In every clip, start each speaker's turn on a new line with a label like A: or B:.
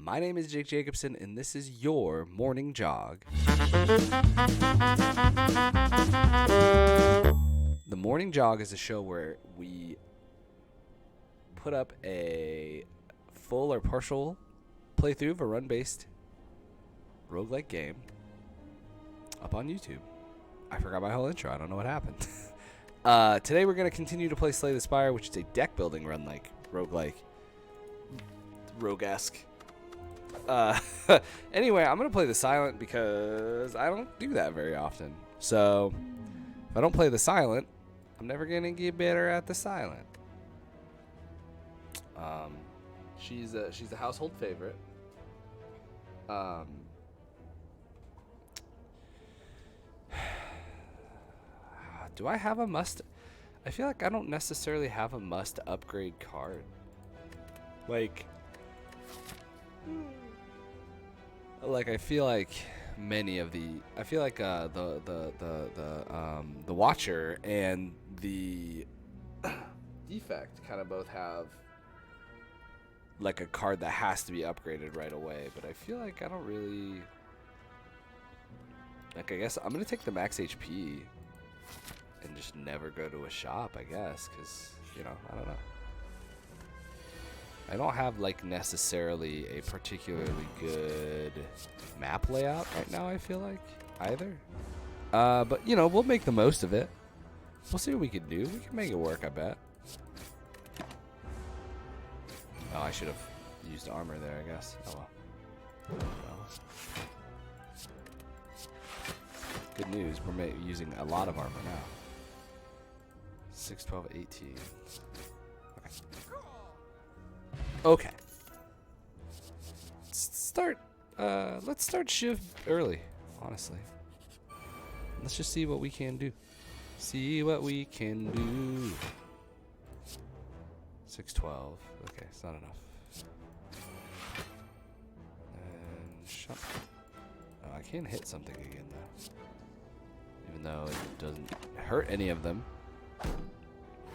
A: My name is Jake Jacobson, and this is your morning jog. The morning jog is a show where we put up a full or partial playthrough of a run-based roguelike game up on YouTube. I forgot my whole intro. I don't know what happened. Today we're going to continue to play Slay the Spire, which is a deck-building run-like, roguelike, rogue-esque. Anyway, I'm going to play the silent because I don't do that very often. So, if I don't play the silent, I'm never going to get better at the silent. She's a household favorite. Do I have a must? I feel like I don't necessarily have a must upgrade card. Like I feel like many of the the Watcher and the Defect kind of both have like a card that has to be upgraded right away, but I feel like I don't really like. I guess I'm gonna take the max HP and just never go to a shop, I guess, because, you know, I don't know. I don't have, like, necessarily a particularly good map layout right now, I feel like, either. But, you know, we'll make the most of it. We'll see what we can do. We can make it work, I bet. Oh, I should have used armor there, I guess. Oh, well. Good news, we're using a lot of armor now. 6, 12, 18. Okay. Let's start Shiv early, honestly. Let's just see what we can do. See what we can do. 6, 12. Okay, it's not enough. And shut. Oh, I can hit something again, though. Even though it doesn't hurt any of them.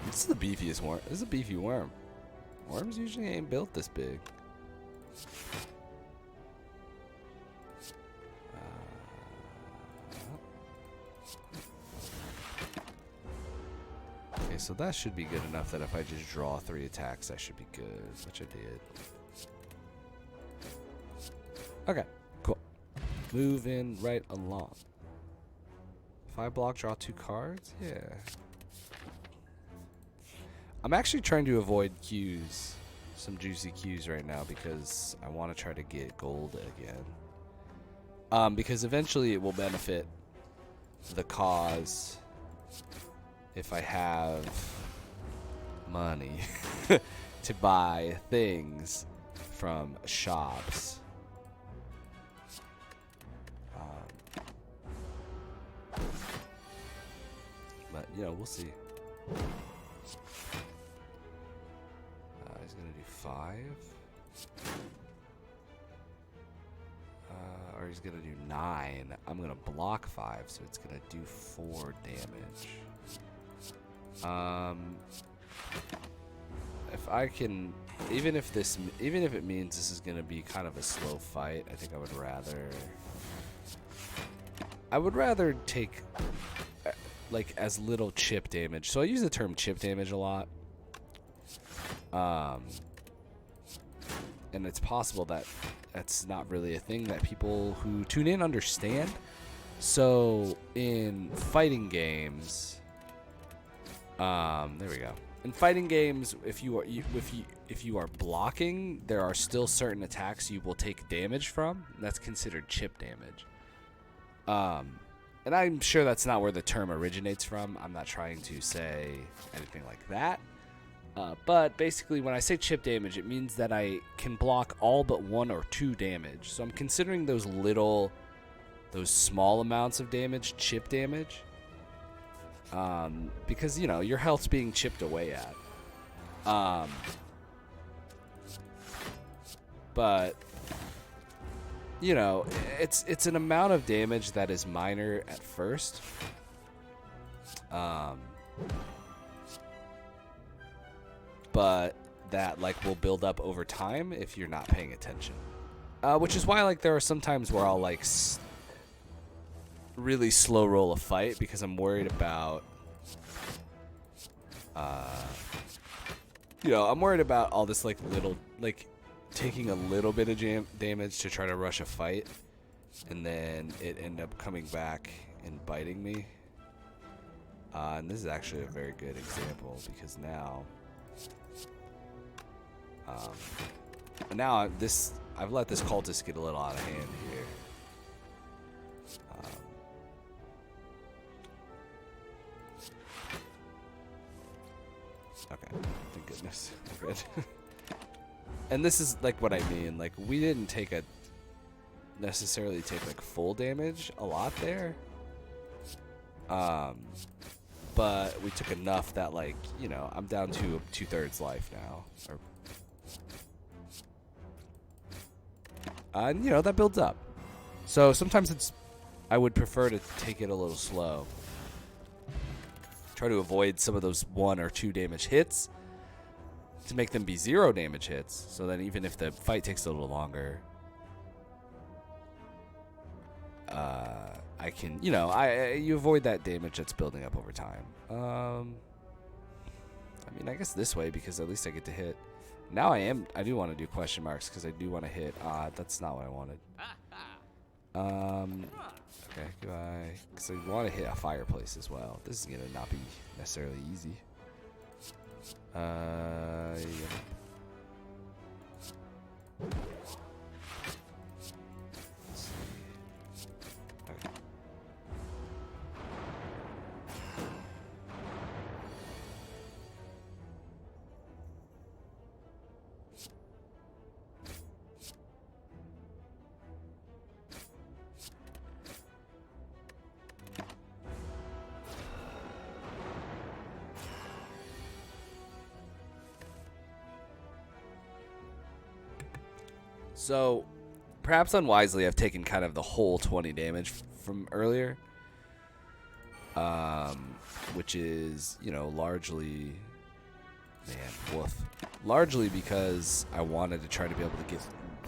A: This is the beefiest worm. This is a beefy worm. Worms usually ain't built this big. Okay, so that should be good enough that if I just draw 3 attacks, I should be good, which I did. Okay, cool. Moving right along. If I block, draw 2 cards? Yeah. I'm actually trying to avoid Qs, some juicy Qs right now, because I want to try to get gold again. Because eventually it will benefit the cause if I have money to buy things from shops. But, you know, we'll see. He's going to do 5. Or he's going to do 9. I'm going to block 5, so it's going to do 4 damage. If I can, even if it means this is going to be kind of a slow fight, I think I would rather take like as little chip damage. So I use the term chip damage a lot. And it's possible that that's not really a thing that people who tune in understand. So in fighting games, there we go. In fighting games, if you are blocking, there are still certain attacks you will take damage from. That's considered chip damage. And I'm sure that's not where the term originates from. I'm not trying to say anything like that. But basically, when I say chip damage, it means that I can block all but 1 or 2 damage. So I'm considering those small amounts of damage chip damage. Because, you know, your health's being chipped away at. But, you know, it's an amount of damage that is minor at first. But that like will build up over time if you're not paying attention. Which is why, like, there are some times where I'll, like, really slow roll a fight because I'm worried about, you know, I'm worried about all this, like, little, like, taking a little bit of damage to try to rush a fight, and then it end up coming back and biting me. And this is actually a very good example because now, I've let this cultist get a little out of hand here. Okay, thank goodness. We're good. And this is like what I mean. Like, we didn't necessarily take like full damage a lot there. But we took enough that, like, you know, I'm down to 2/3 life now. And, you know, that builds up. So sometimes I would prefer to take it a little slow. Try to avoid some of those 1 or 2 damage hits to make them be 0 damage hits. So then even if the fight takes a little longer, I can, you know, you avoid that damage that's building up over time. I mean, I guess this way, because at least I get to hit. Now I do want to do question marks because I do want to hit. That's not what I wanted. Okay, goodbye. Because I want to hit a fireplace as well. This is going to not be necessarily easy. Yeah. Let's see. Okay. So, perhaps unwisely, I've taken kind of the whole 20 damage from earlier. Which is, you know, largely... Man, woof. Largely because I wanted to try to be able to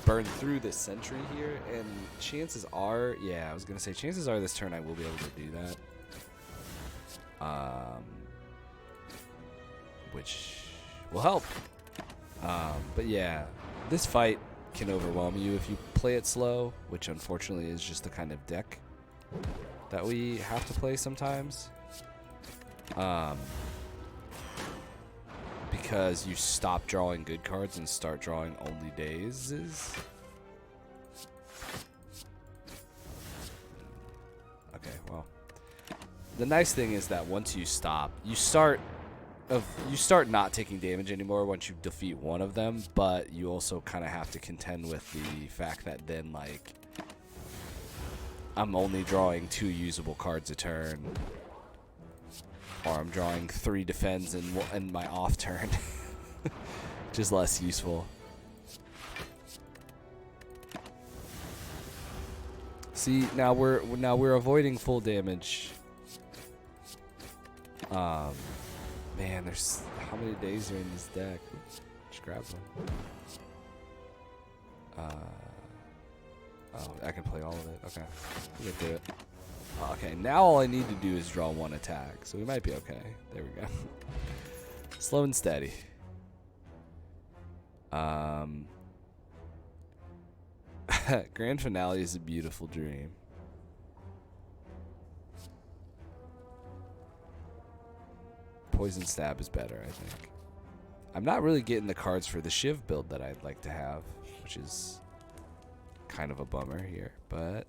A: burn through this sentry here. And chances are... Yeah, I was going to say, chances are this turn I will be able to do that. Which will help. But yeah, this fight can overwhelm you if you play it slow, which unfortunately is just the kind of deck that we have to play sometimes. Because you stop drawing good cards and start drawing only dazes. Okay, well, the nice thing is that once you stop, you start not taking damage anymore once you defeat one of them, but you also kind of have to contend with the fact that then, like, I'm only drawing 2 usable cards a turn, or I'm drawing 3 defends in my off turn, which is less useful. See, now we're avoiding full damage. Man, there's how many days are in this deck? Oops, just grab one. Oh, I can play all of it. Okay, we'll get through it. Okay, now all I need to do is draw 1 attack, so we might be okay. There we go. Slow and steady. Grand finale is a beautiful dream. Poison Stab is better, I think. I'm not really getting the cards for the Shiv build that I'd like to have, which is kind of a bummer here, but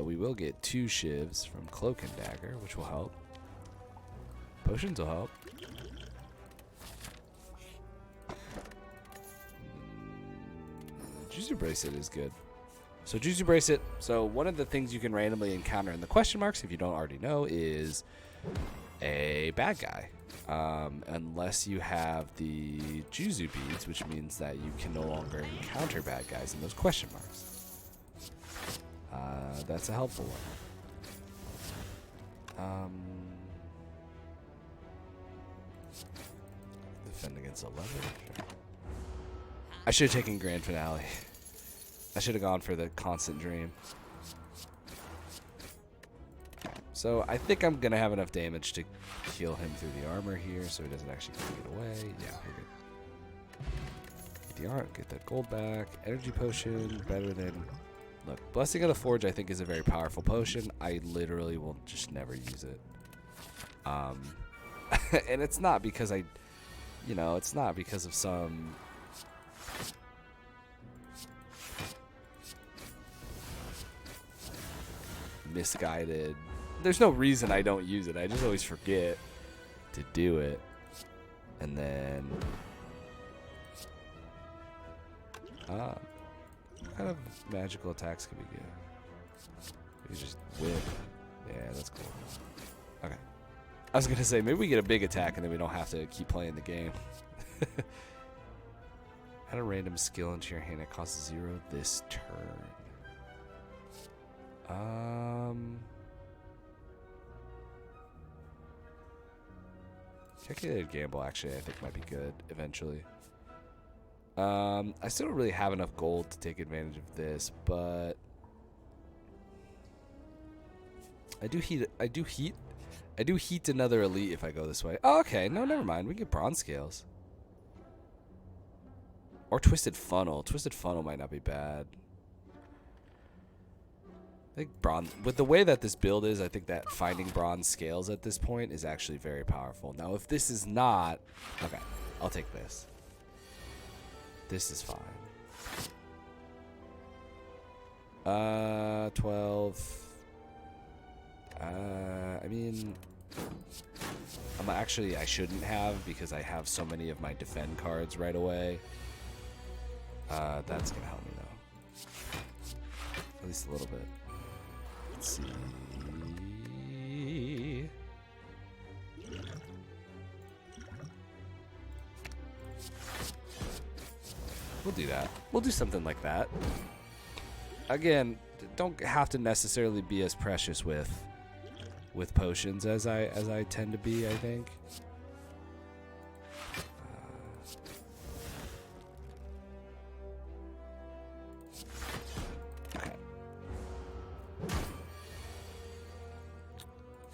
A: we will get 2 Shivs from Cloak and Dagger, which will help. Potions will help. Juicy Bracelet is good. So Juicy Bracelet, so one of the things you can randomly encounter in the question marks, if you don't already know, is a bad guy. Unless you have the Juzu beads, which means that you can no longer encounter bad guys in those question marks. That's a helpful one. Defend against 11. Sure. I should have taken Grand Finale. I should have gone for the Constant Dream. So I think I'm going to have enough damage to heal him through the armor here so he doesn't actually take it away. Yeah, we're good. Get that gold back. Energy potion, better than... Look, Blessing of the Forge I think is a very powerful potion. I literally will just never use it. And it's not because it's not because of some... misguided... There's no reason I don't use it. I just always forget to do it. And then... what kind of magical attacks could we get? We just whip. Yeah, that's cool. Okay. I was going to say, maybe we get a big attack and then we don't have to keep playing the game. Add a random skill into your hand. It costs 0 this turn. Calculated gamble, actually, I think might be good eventually. I still don't really have enough gold to take advantage of this, but I do heat another elite if I go this way. Oh, okay, no, never mind. We can get bronze scales. Or twisted funnel. Twisted funnel might not be bad. I think bronze, with the way that this build is, I think that finding bronze scales at this point is actually very powerful. Now, if this is not, okay, I'll take this. This is fine. 12. I mean, I shouldn't have because I have so many of my defend cards right away. That's gonna help me though, at least a little bit. Let's see. We'll do that. We'll do something like that. Again, don't have to necessarily be as precious with potions as I tend to be, I think.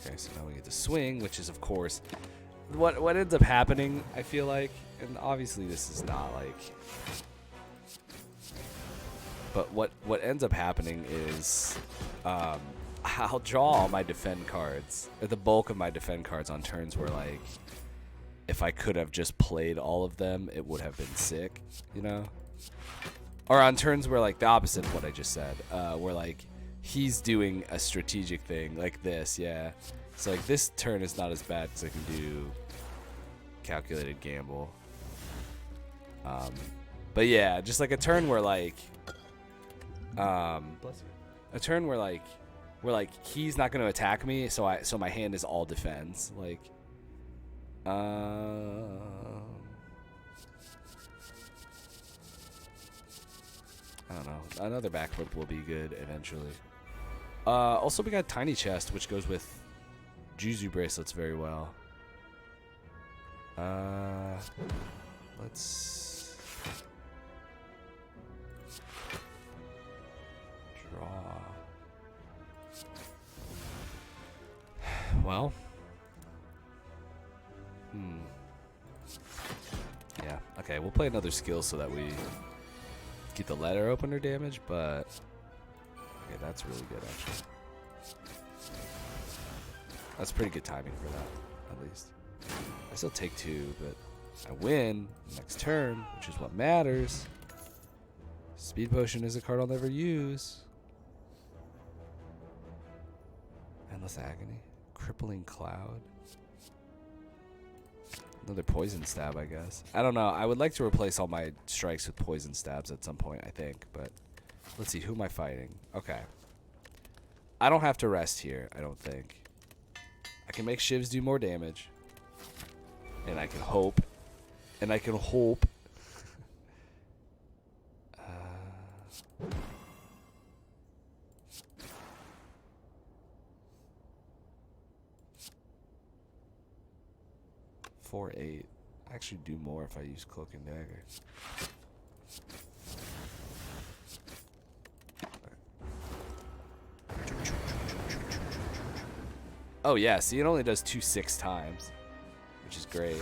A: Okay, so now we get to swing, which is of course what ends up happening, I feel like, and obviously this is not like, but what ends up happening is I'll draw all my defend cards, or the bulk of my defend cards on turns where, like, if I could have just played all of them, it would have been sick, you know? Or on turns where, like, the opposite of what I just said, where, like, he's doing a strategic thing, like this, yeah. So, like, this turn is not as bad because I can do calculated gamble. But, yeah, just, like, a turn where, like, a turn where, like, he's not going to attack me, so my hand is all defense. Like, I don't know. Another backflip will be good eventually. Also, we got Tiny Chest, which goes with Juzu bracelets very well. Let's draw. Well, yeah, okay, we'll play another skill so that we get the letter opener damage, but okay, that's really good actually. That's pretty good timing for that, at least. I still take 2, but I win next turn, which is what matters. Speed Potion is a card I'll never use. Endless Agony. Crippling Cloud. Another Poison Stab, I guess. I don't know. I would like to replace all my strikes with Poison Stabs at some point, I think. But let's see. Who am I fighting? Okay. I don't have to rest here, I don't think. I can make Shivs do more damage. And I can hope. And I can hope. 4-8. I actually do more if I use Cloak and Dagger. Oh yeah, see, it only does 2/6 times, which is great.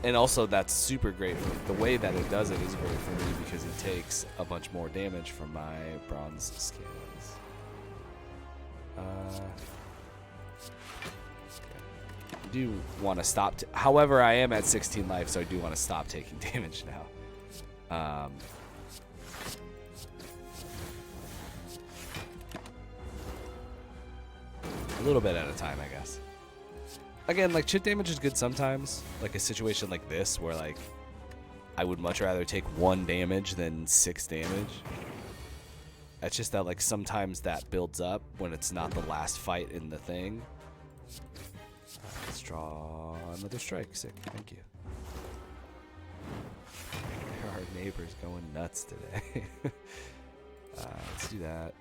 A: And also, that's super great. The way that it does it is great for me because it takes a bunch more damage from my bronze scales. I do want to stop. However, I am at 16 life, so I do want to stop taking damage now. A little bit at a time, I guess. Again, like, chip damage is good sometimes. Like a situation like this where, like, I would much rather take 1 damage than 6 damage. It's just that, like, sometimes that builds up when it's not the last fight in the thing. Let's draw another strike. Sick. Thank you. Our neighbor's going nuts today. Let's do that.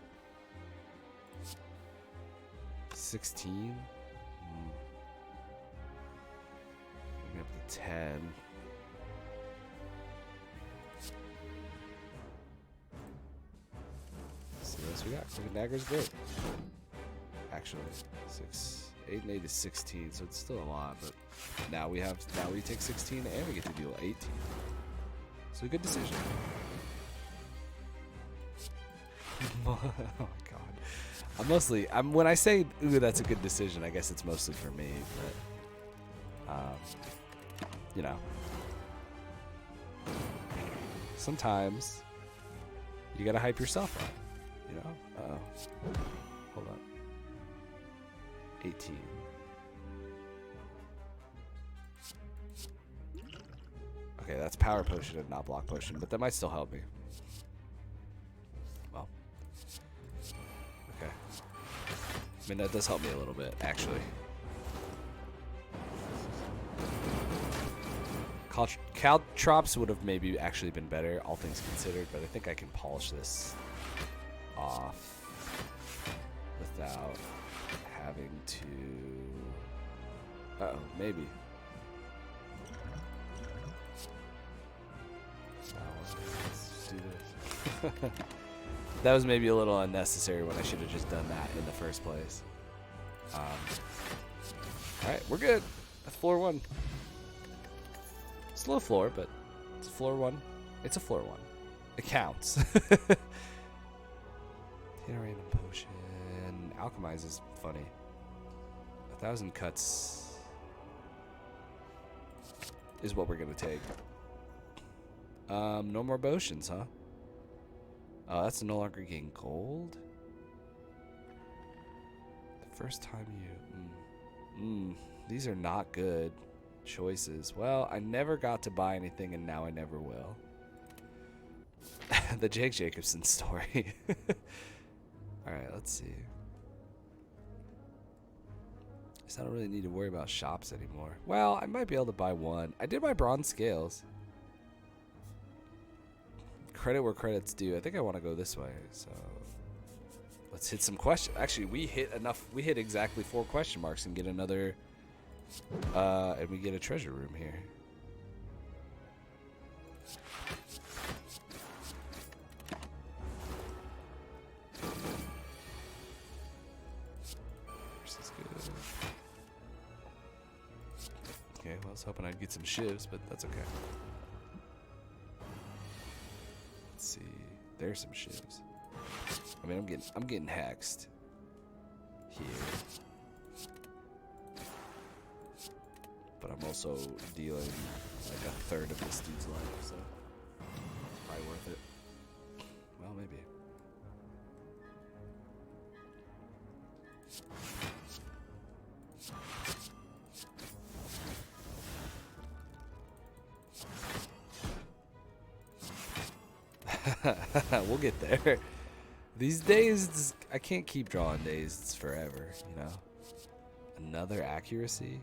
A: 16. Up to 10. Let's see what else we got. Crooked Dagger's great. Actually, 6, 8, and 8 is 16, so it's still a lot. But now we take 16 and we get to deal 18. So a good decision. Oh my god. When I say ooh, that's a good decision, I guess it's mostly for me, but you know, sometimes you gotta hype yourself up, you know? Uh-oh. Hold on. 18. Okay, that's power potion and not block potion, but that might still help me. Well. Okay. I mean, that does help me a little bit, actually. Caltrops would have maybe actually been better, all things considered, but I think I can polish this off without having to... Uh-oh, maybe. Let's do this. That was maybe a little unnecessary when I should have just done that in the first place. Alright, we're good. That's floor 1. It's low floor, but it's floor 1. It's a floor 1. It counts. Hit a random potion. Alchemize is funny. 1,000 cuts is what we're gonna take. No more potions, huh? Oh, that's no longer gain gold. The first time you... these are not good choices. Well, I never got to buy anything, and now I never will. The Jake Jacobson story. Alright, let's see. I don't really need to worry about shops anymore. Well, I might be able to buy one. I did buy bronze scales. Credit where credit's due. I think I want to go this way, so let's hit some questions. Actually, we hit exactly 4 question marks and get another and we get a treasure room here. This is good. Okay, well, I was hoping I'd get some shivs, but that's okay. Let's see. There's some shivs. I mean, I'm getting hexed here. But I'm also dealing like a third of this dude's life, so probably worth it. Well, maybe. We'll get there. These days, I can't keep drawing dazed forever, you know? Another accuracy?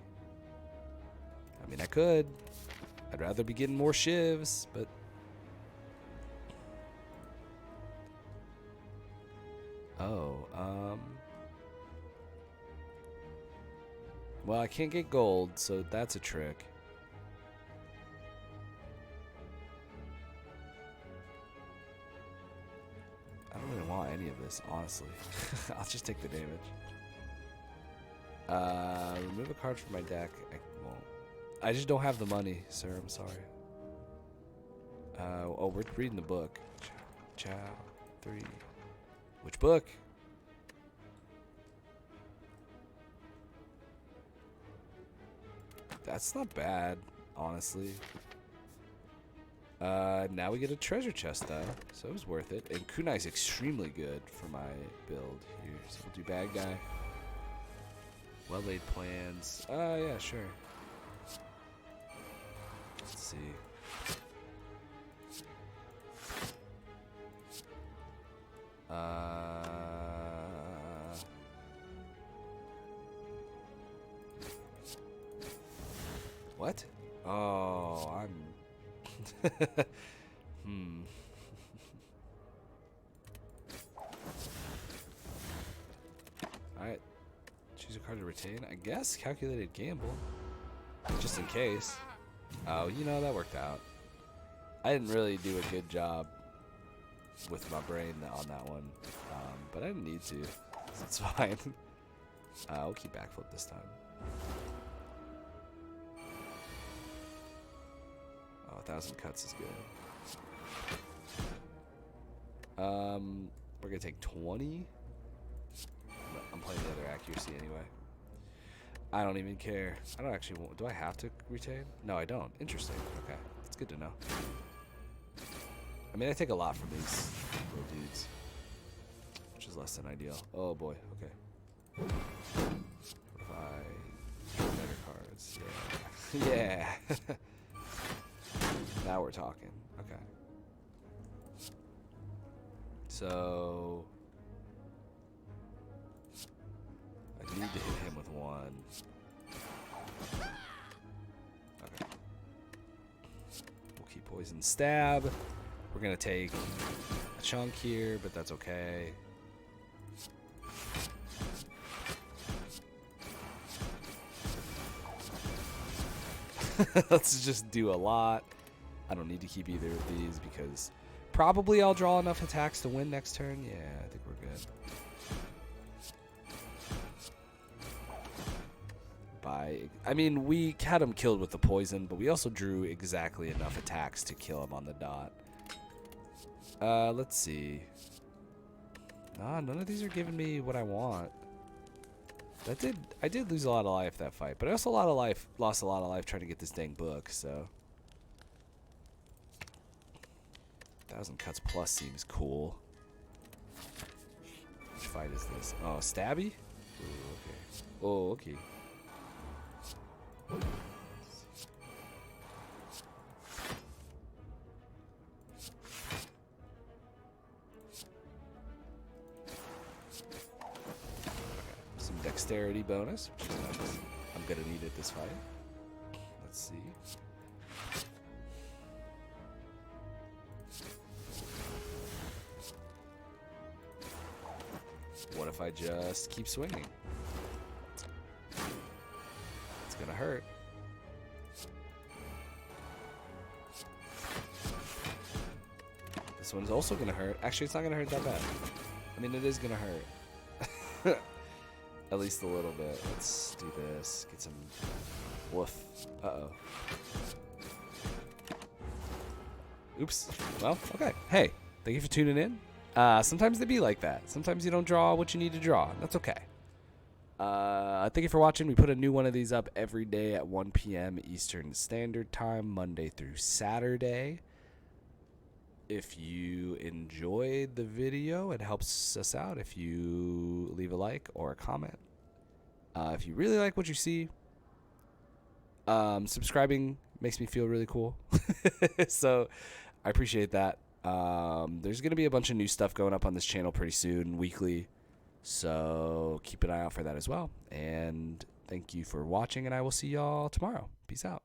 A: I mean, I could. I'd rather be getting more shivs, but... Oh, well, I can't get gold, so that's a trick. this, honestly. I'll just take the damage. Remove a card from my deck. I won't. I just don't have the money, sir. I'm sorry. Oh, we're reading the book. Chow 3. Which book? That's not bad, honestly. Now we get a treasure chest, though, so it was worth it. And Kunai's extremely good for my build here. So we'll do bad guy. Well-laid plans. Yeah, sure. Let's see. What? Oh, I'm... Alright. Choose a card to retain. I guess calculated gamble. Just in case. Oh, you know, that worked out. I didn't really do a good job with my brain on that one. But I didn't need to. So it's fine. We'll keep backflip this time. Oh, 1,000 cuts is good. We're gonna take 20. I'm playing the other accuracy anyway. I don't even care. I don't actually want... Do I have to retain? No, I don't. Interesting. Okay. It's good to know. I mean, I take a lot from these little dudes. Which is less than ideal. Oh, boy. Okay. If I... Better cards. Yeah. Yeah. Now we're talking. Okay. So... I need to hit him with one. Okay. We'll keep poison stab. We're gonna take a chunk here, but that's okay. Let's just do a lot. I don't need to keep either of these because probably I'll draw enough attacks to win next turn. Yeah, I think we're good. I mean, we had him killed with the poison, but we also drew exactly enough attacks to kill him on the dot. Let's see. Nah, none of these are giving me what I want. I did lose a lot of life that fight, but I also lost a lot of life trying to get this dang book, so. 1,000 cuts plus seems cool. Which fight is this? Oh, stabby? Ooh, okay. Oh, okay. Some dexterity bonus, which is nice. I'm gonna need it this fight. Let's see. What if I just keep swinging? It's gonna hurt. This one's also gonna hurt. Actually, it's not gonna hurt that bad. I mean, it is gonna hurt. At least a little bit. Let's do this. Get some woof. Uh-oh. Oops. Well, okay. Hey, thank you for tuning in. Sometimes they be like that. Sometimes you don't draw what you need to draw. That's okay. Thank you for watching. We put a new one of these up every day at 1 p.m. Eastern Standard Time, Monday through Saturday. If you enjoyed the video, it helps us out if you leave a like or a comment. If you really like what you see, subscribing makes me feel really cool. So I appreciate that. There's going to be a bunch of new stuff going up on this channel pretty soon, weekly. So keep an eye out for that as well. And thank you for watching, and I will see y'all tomorrow. Peace out.